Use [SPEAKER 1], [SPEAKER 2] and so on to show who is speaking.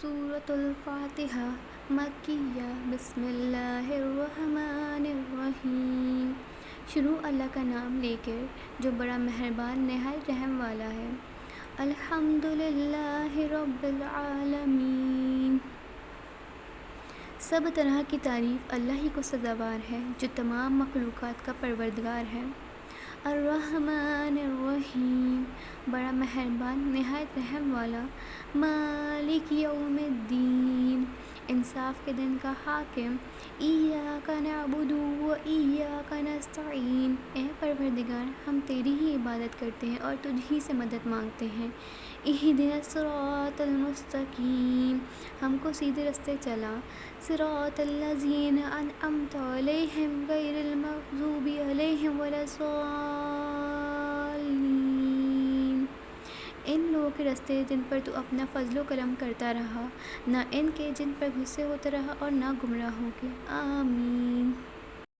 [SPEAKER 1] سورۃ الفاتحہ مکیہ بسم اللہ الرحمن الرحیم۔ شروع اللہ کا نام لے کر جو بڑا مہربان نہایت رحم والا ہے۔ الحمد للہ رب العالمین۔ سب طرح کی تعریف اللہ ہی کو سزاوار ہے جو تمام مخلوقات کا پروردگار ہے۔ الرحمن الرحیم، بڑا مہربان نہایت رحم والا۔ مالک یوم الدین، انصاف کے دن کا حاکم۔ ایاک نعبد و ایاک نستعین، اے پروردگار ہم تیری ہی عبادت کرتے ہیں اور تجھ ہی سے مدد مانگتے ہیں۔ اہدنا الصراط المستقیم، ہم کو سیدھے رستے چلا۔ صراط الذین انعمت علیہم غیر المغضوب علیہم ولا الضالین، ان لوگوں کے رستے جن پر تو اپنا فضل و کرم کرتا رہا، نہ ان کے جن پر غصے ہوتا رہا اور نہ گمراہ ہو گئے۔ آمین۔